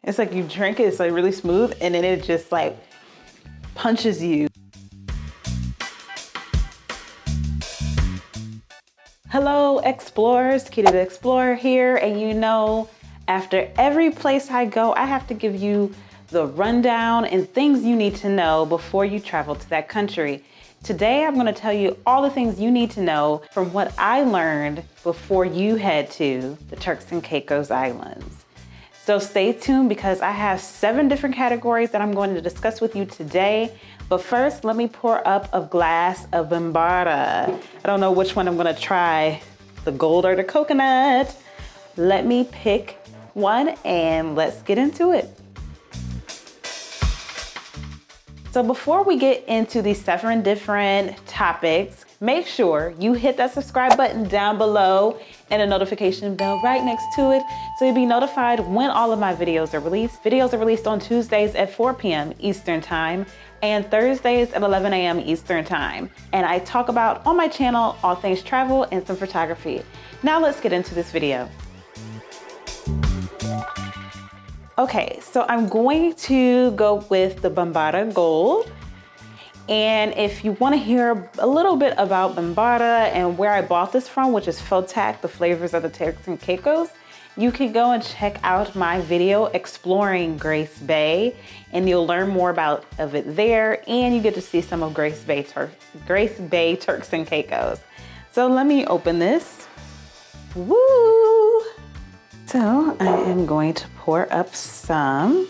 It's like you drink it, it's like really smooth, and then it just like punches you. Hello explorers, Kitty the Explorer here, and you know, after every place I go, I have to give you the rundown and things you need to know before you travel to that country. Today, I'm gonna tell you all the things you need to know from what I learned before you head to the Turks and Caicos Islands. So stay tuned because I have 7 different categories that I'm going to discuss with you today. But first, let me pour up a glass of Bambarra. I don't know which one I'm gonna try, the gold or the coconut. Let me pick one and let's get into it. So before we get into these 7 different topics, make sure you hit that subscribe button down below and a notification bell right next to it so you'll be notified when all of my videos are released. Videos are released on Tuesdays at 4 p.m. Eastern Time and Thursdays at 11 a.m. Eastern Time. And I talk about on my channel all things travel and some photography. Now let's get into this video. Okay, so I'm going to go with the Bambarra Gold. And if you want to hear a little bit about Bambarra and where I bought this from, which is FOTAC, the flavors of the Turks and Caicos, you can go and check out my video exploring Grace Bay, and you'll learn more about it there, and you get to see some of Grace Bay Turks and Caicos. So let me open this. Woo! So I am going to pour up some.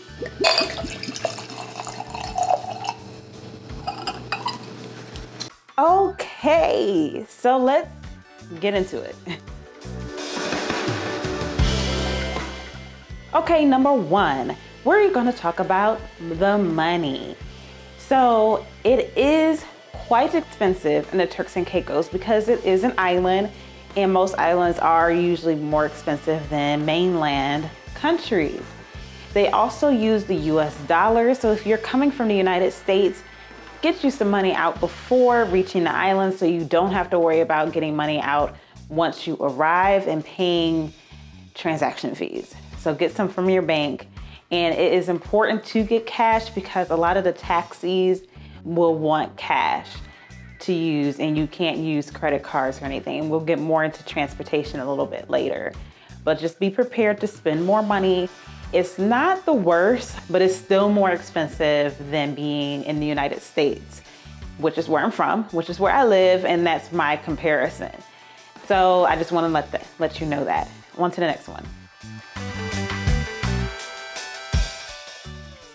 Okay, so let's get into it. Okay, number 1, we're gonna talk about the money. So it is quite expensive in the Turks and Caicos because it is an island, and most islands are usually more expensive than mainland countries. They also use the US dollar, so if you're coming from the United States, get you some money out before reaching the island so you don't have to worry about getting money out once you arrive and paying transaction fees. So get some from your bank. And it is important to get cash because a lot of the taxis will want cash to use, and you can't use credit cards or anything. And we'll get more into transportation a little bit later. But just be prepared to spend more money. It's not the worst, but it's still more expensive than being in the United States, which is where I'm from, which is where I live, and that's my comparison. So I just want to let you know that. On to the next one.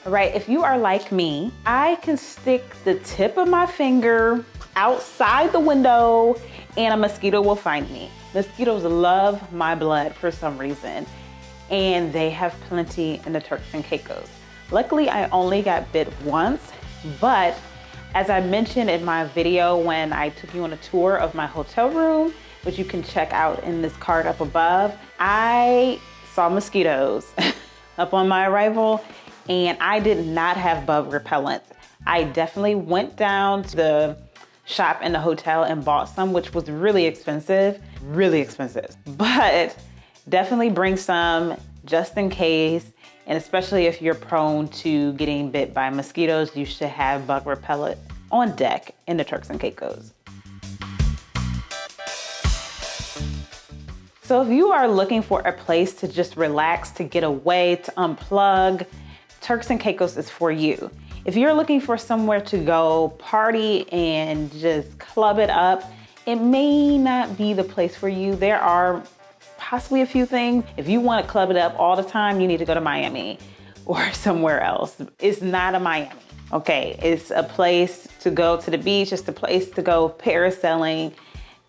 All right, if you are like me, I can stick the tip of my finger outside the window and a mosquito will find me. Mosquitoes love my blood for some reason, and they have plenty in the Turks and Caicos. Luckily, I only got bit once, but as I mentioned in my video when I took you on a tour of my hotel room, which you can check out in this card up above, I saw mosquitoes upon my arrival, and I did not have bug repellent. I definitely went down to the shop in the hotel and bought some, which was really expensive, but definitely bring some just in case. And especially if you're prone to getting bit by mosquitoes, you should have bug repellent on deck in the Turks and Caicos. So if you are looking for a place to just relax, to get away, to unplug, Turks and Caicos is for you. If you're looking for somewhere to go party and just club it up, it may not be the place for you. There are possibly a few things. If you want to club it up all the time, you need to go to Miami or somewhere else. It's not a Miami, okay? It's a place to go to the beach. It's a place to go parasailing,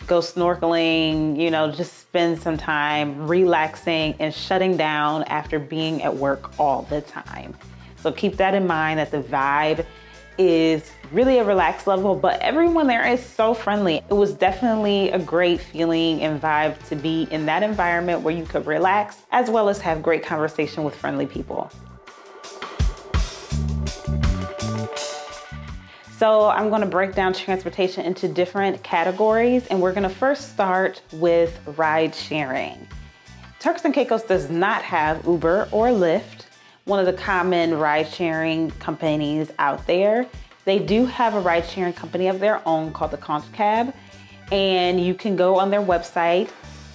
go snorkeling, you know, just spend some time relaxing and shutting down after being at work all the time. So keep that in mind, that the vibe is really a relaxed level, but everyone there is so friendly. It was definitely a great feeling and vibe to be in that environment where you could relax as well as have great conversation with friendly people. So I'm gonna break down transportation into different categories, and we're gonna first start with ride sharing. Turks and Caicos does not have Uber or Lyft, one of the common ride sharing companies out there. They do have a ride sharing company of their own called the Conch Cab, and you can go on their website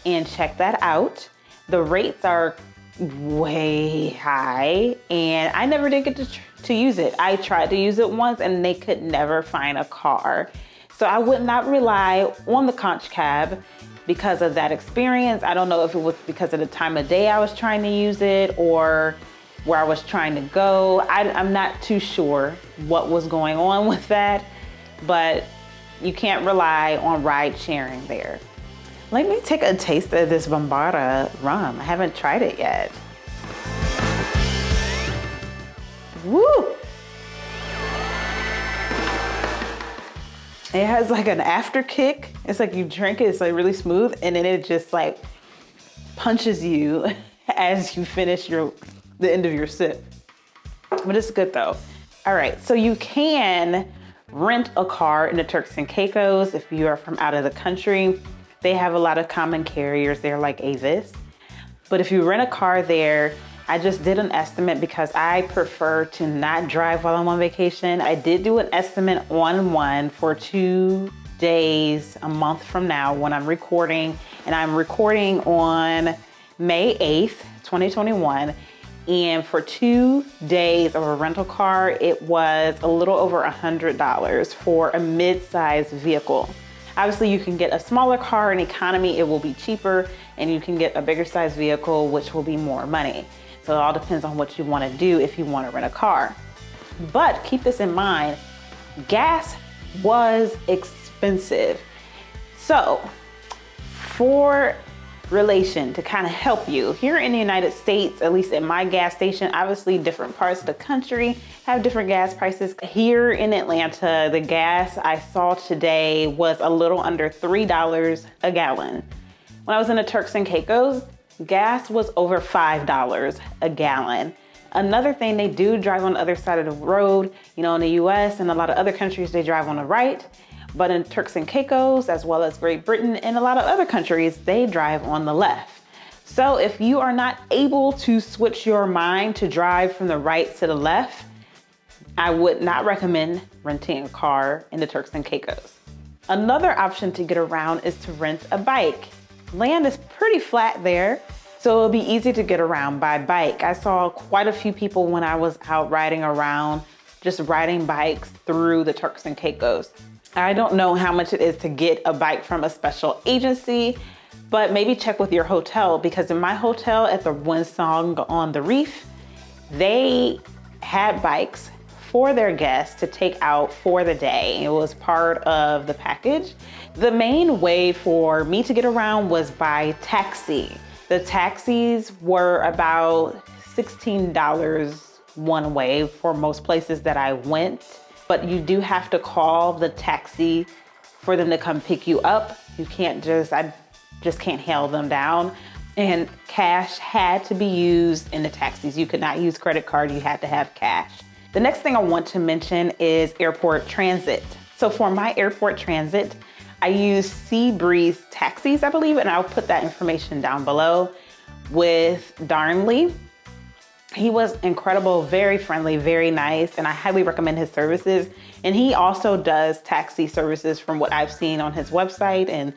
and check that out. The rates are way high, and I never did get to use it. I tried to use it once and they could never find a car. So I would not rely on the Conch Cab because of that experience. I don't know if it was because of the time of day I was trying to use it or where I was trying to go. I'm not too sure what was going on with that, but you can't rely on ride sharing there. Let me take a taste of this Bambarra rum. I haven't tried it yet. Woo! It has like an after kick. It's like you drink it, it's like really smooth, and then it just like punches you as you finish the end of your sip. But it's good though. All right, so you can rent a car in the Turks and Caicos if you are from out of the country. They have a lot of common carriers there like Avis. But if you rent a car there, I just did an estimate because I prefer to not drive while I'm on vacation. I did do an estimate on one for 2 days, a month from now when I'm recording. And I'm recording on May 8th, 2021. And for 2 days of a rental car, it was a little over $100 for a mid-sized vehicle. Obviously, you can get a smaller car in economy, it will be cheaper, and you can get a bigger size vehicle, which will be more money. So it all depends on what you want to do if you want to rent a car. But keep this in mind, gas was expensive. So for relation to kind of help you, here in the United States, at least at my gas station, obviously different parts of the country have different gas prices. Here in Atlanta, the gas I saw today was a little under $3 a gallon. When I was in the Turks and Caicos, gas was over $5 a gallon. Another thing, they do drive on the other side of the road. You know, in the US and a lot of other countries, they drive on the right. But in Turks and Caicos, as well as Great Britain and a lot of other countries, they drive on the left. So if you are not able to switch your mind to drive from the right to the left, I would not recommend renting a car in the Turks and Caicos. Another option to get around is to rent a bike. Land is pretty flat there, so it'll be easy to get around by bike. I saw quite a few people when I was out riding around, just riding bikes through the Turks and Caicos. I don't know how much it is to get a bike from a special agency, but maybe check with your hotel, because in my hotel at the Windsong on the Reef, they had bikes for their guests to take out for the day. It was part of the package. The main way for me to get around was by taxi. The taxis were about $16 one way for most places that I went, but you do have to call the taxi for them to come pick you up. I just can't hail them down. And cash had to be used in the taxis. You could not use credit card, you had to have cash. The next thing I want to mention is airport transit. So for my airport transit, I use Seabreeze taxis, I believe, and I'll put that information down below. With Darnley, he was incredible, very friendly, very nice, and I highly recommend his services. And he also does taxi services from what I've seen on his website and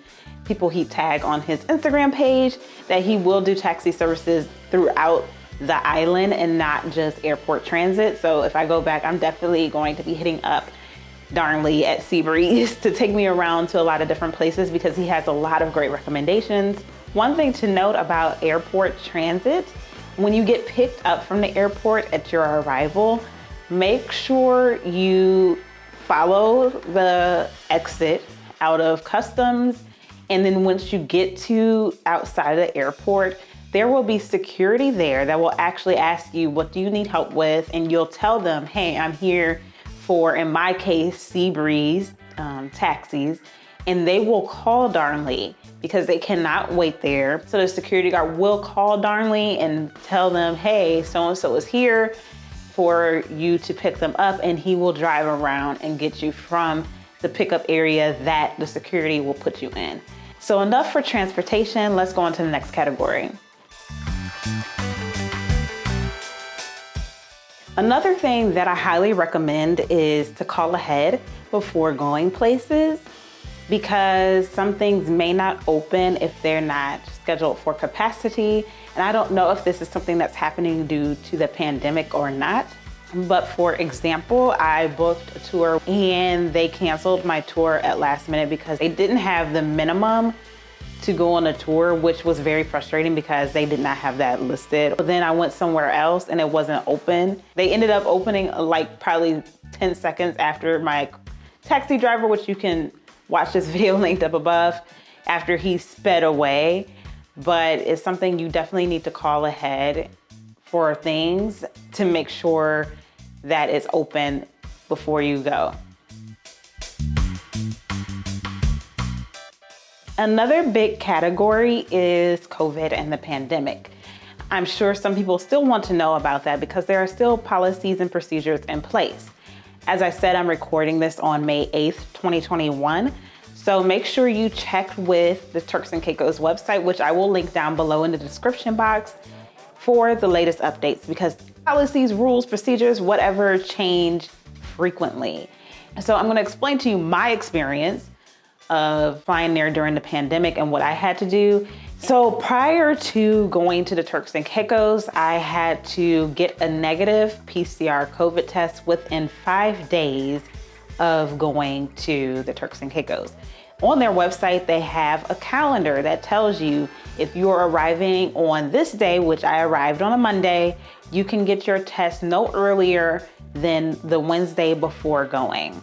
people he tagged on his Instagram page, that he will do taxi services throughout the island and not just airport transit. So if I go back, I'm definitely going to be hitting up Darnley at Seabreeze to take me around to a lot of different places because he has a lot of great recommendations. One thing to note about airport transit, when you get picked up from the airport at your arrival, make sure you follow the exit out of customs. And then once you get to outside of the airport, there will be security there that will actually ask you, what do you need help with? And you'll tell them, hey, I'm here for, in my case, Seabreeze taxis. And they will call Darnley because they cannot wait there. So the security guard will call Darnley and tell them, hey, so-and-so is here for you to pick them up, and he will drive around and get you from the pickup area that the security will put you in. So enough for transportation, let's go on to the next category. Another thing that I highly recommend is to call ahead before going places, because some things may not open if they're not scheduled for capacity. And I don't know if this is something that's happening due to the pandemic or not. But for example, I booked a tour and they canceled my tour at last minute because they didn't have the minimum to go on a tour, which was very frustrating because they did not have that listed. But then I went somewhere else and it wasn't open. They ended up opening like probably 10 seconds after my taxi driver, which you can watch this video linked up above, after he sped away. But it's something you definitely need to call ahead for things to make sure that it's open before you go. Another big category is COVID and the pandemic. I'm sure some people still want to know about that because there are still policies and procedures in place. As I said, I'm recording this on May 8th, 2021. So make sure you check with the Turks and Caicos website, which I will link down below in the description box, for the latest updates, because policies, rules, procedures, whatever, change frequently. So I'm going to explain to you my experience of flying there during the pandemic and what I had to do. So prior to going to the Turks and Caicos, I had to get a negative PCR COVID test within 5 days of going to the Turks and Caicos. On their website, they have a calendar that tells you if you're arriving on this day, which I arrived on a Monday, you can get your test no earlier than the Wednesday before going.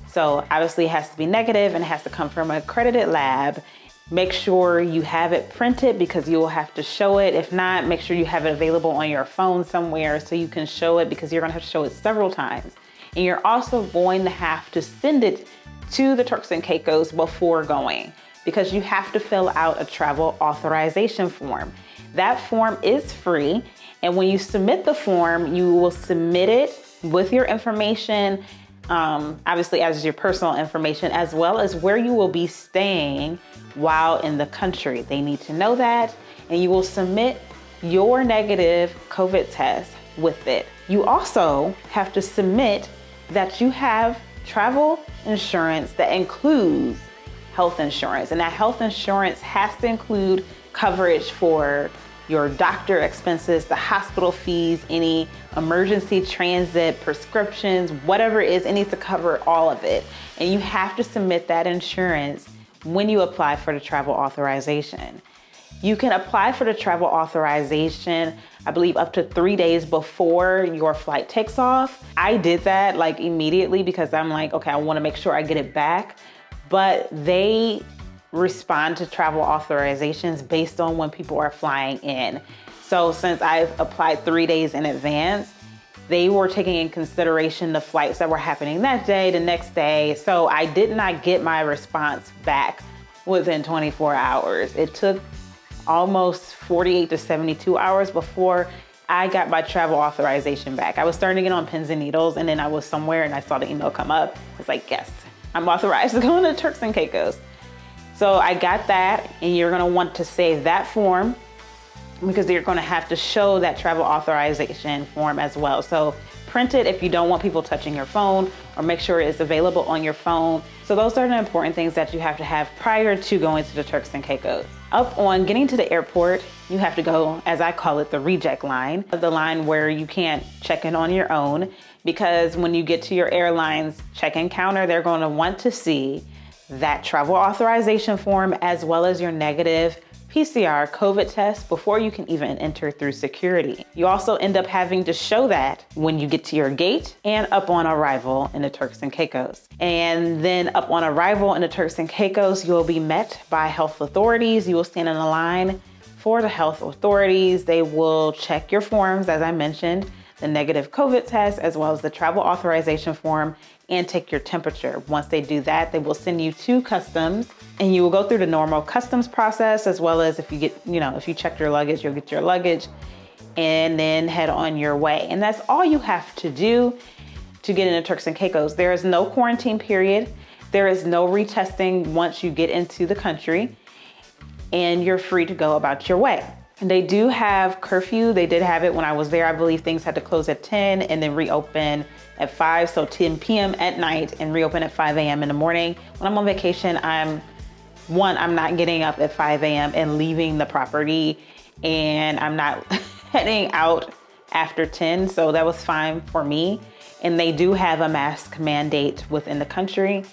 So obviously it has to be negative and it has to come from an accredited lab. Make sure you have it printed because you will have to show it. If not, make sure you have it available on your phone somewhere so you can show it, because you're gonna have to show it several times. And you're also going to have to send it to the Turks and Caicos before going, because you have to fill out a travel authorization form. That form is free. And when you submit the form, you will submit it with your information, obviously as your personal information, as well as where you will be staying while in the country. They need to know that, and you will submit your negative COVID test with it. You also have to submit that you have travel insurance that includes health insurance, and that health insurance has to include coverage for your doctor expenses, the hospital fees, any emergency transit, prescriptions, whatever it is, it needs to cover all of it. And you have to submit that insurance when you apply for the travel authorization. You can apply for the travel authorization, I believe, up to 3 days before your flight takes off. I did that like immediately because I'm like, okay, I want to make sure I get it back. But they respond to travel authorizations based on when people are flying in. So since I've applied 3 days in advance, they were taking in consideration the flights that were happening that day, the next day. So I did not get my response back within 24 hours. It took almost 48 to 72 hours before I got my travel authorization back. I was starting to get on pins and needles, and then I was somewhere and I saw the email come up. It's like, yes, I'm authorized to go to Turks and Caicos. So I got that, and you're gonna want to save that form because you're gonna have to show that travel authorization form as well. So print it if you don't want people touching your phone, or make sure it's available on your phone. So those are the important things that you have to have prior to going to the Turks and Caicos. Up on getting to the airport, you have to go, as I call it, the reject line, the line where you can't check in on your own, because when you get to your airline's check-in counter, they're gonna want to see that travel authorization form as well as your negative PCR COVID test before you can even enter through security. You also end up having to show that when you get to your gate and up on arrival in the Turks and Caicos. And then up on arrival in the Turks and Caicos, you'll be met by health authorities. You will stand in a line for the health authorities. They will check your forms, as I mentioned, the negative COVID test, as well as the travel authorization form, and take your temperature. Once they do that, they will send you to customs, and you will go through the normal customs process, as well as if you get, if you check your luggage, you'll get your luggage and then head on your way. And that's all you have to do to get into Turks and Caicos. There is no quarantine period. There is no retesting once you get into the country, and you're free to go about your way. They do have curfew. They did have it when I was there. I believe things had to close at 10 and then reopen at 5, so 10 p.m. at night and reopen at 5 a.m. in the morning. When I'm on vacation, I'm not getting up at 5 a.m. and leaving the property, and I'm not heading out after 10, so that was fine for me. And they do have a mask mandate within the country,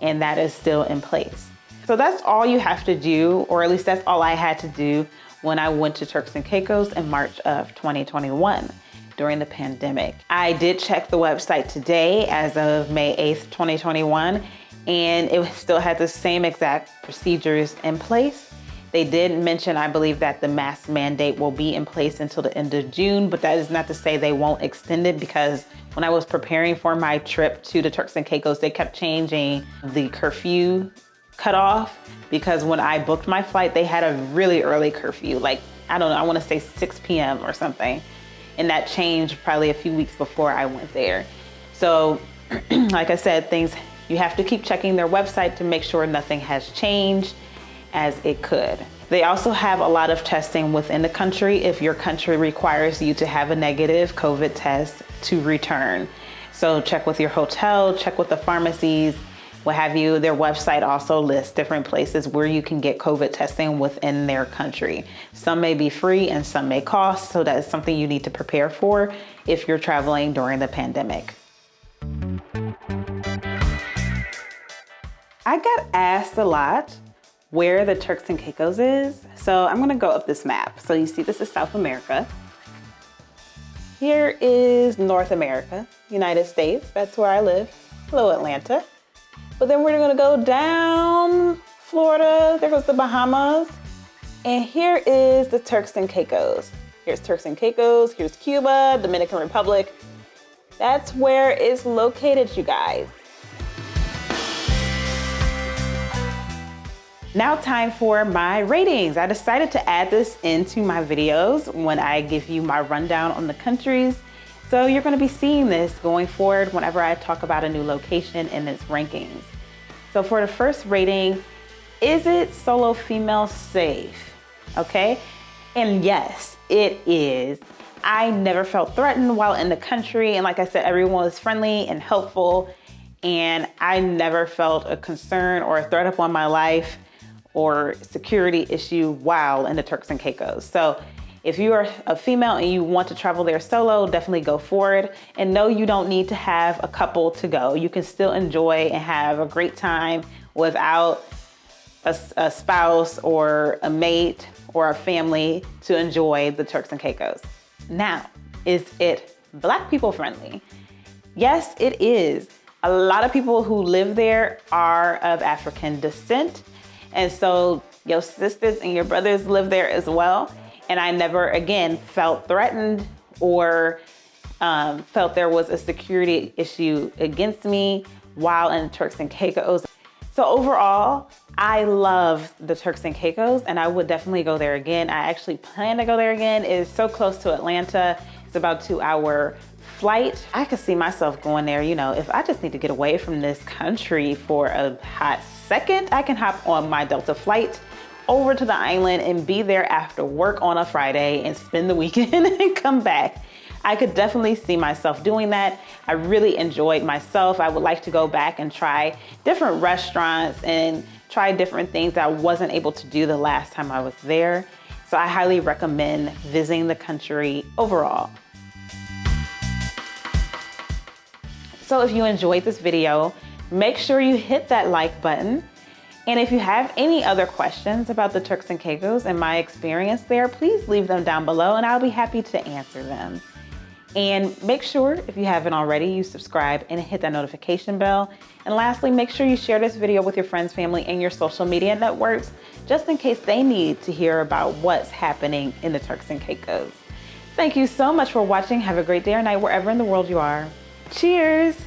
and that is still in place. So that's all you have to do, or at least that's all I had to do when I went to Turks and Caicos in March of 2021 during the pandemic. I did check the website today as of May 8th, 2021, and it still had the same exact procedures in place. They did mention, I believe, that the mask mandate will be in place until the end of June, but that is not to say they won't extend it, because when I was preparing for my trip to the Turks and Caicos, they kept changing the curfew cutoff, because when I booked my flight, they had a really early curfew, like, I don't know, I wanna say 6 p.m. or something. And that changed probably a few weeks before I went there. So, like I said, you have to keep checking their website to make sure nothing has changed as it could. They also have a lot of testing within the country if your country requires you to have a negative COVID test to return. So check with your hotel, check with the pharmacies, what have you. Their website also lists different places where you can get COVID testing within their country. Some may be free and some may cost, so that is something you need to prepare for if you're traveling during the pandemic. I got asked a lot where the Turks and Caicos is, so I'm gonna go up this map. So you see this is South America. Here is North America, United States, that's where I live. Hello, Atlanta. But then we're gonna go down Florida, there goes the Bahamas, and here is the Turks and Caicos. Here's Turks and Caicos, here's Cuba, Dominican Republic. That's where it's located, you guys. Now time for my ratings. I decided to add this into my videos when I give you my rundown on the countries. So you're gonna be seeing this going forward whenever I talk about a new location and its rankings. So for the first rating, is it solo female safe? Okay, and yes, it is. I never felt threatened while in the country. And like I said, everyone was friendly and helpful. And I never felt a concern or a threat upon my life or security issue while in the Turks and Caicos. So if you are a female and you want to travel there solo, definitely go for it. And no, you don't need to have a couple to go. You can still enjoy and have a great time without a spouse or a mate or a family to enjoy the Turks and Caicos. Now, is it Black people friendly? Yes, it is. A lot of people who live there are of African descent. And so your sisters and your brothers live there as well. And I never, again, felt threatened or felt there was a security issue against me while in Turks and Caicos. So overall, I love the Turks and Caicos and I would definitely go there again. I actually plan to go there again. It is so close to Atlanta. It's about a 2-hour flight. I could see myself going there, you know, if I just need to get away from this country for a hot second, I can hop on my Delta flight over to the island and be there after work on a Friday and spend the weekend and come back. I could definitely see myself doing that. I really enjoyed myself. I would like to go back and try different restaurants and try different things that I wasn't able to do the last time I was there. So I highly recommend visiting the country overall. So if you enjoyed this video, make sure you hit that like button. And if you have any other questions about the Turks and Caicos and my experience there, please leave them down below and I'll be happy to answer them. And make sure, if you haven't already, you subscribe and hit that notification bell. And lastly, make sure you share this video with your friends, family, and your social media networks, just in case they need to hear about what's happening in the Turks and Caicos. Thank you so much for watching. Have a great day or night wherever in the world you are. Cheers.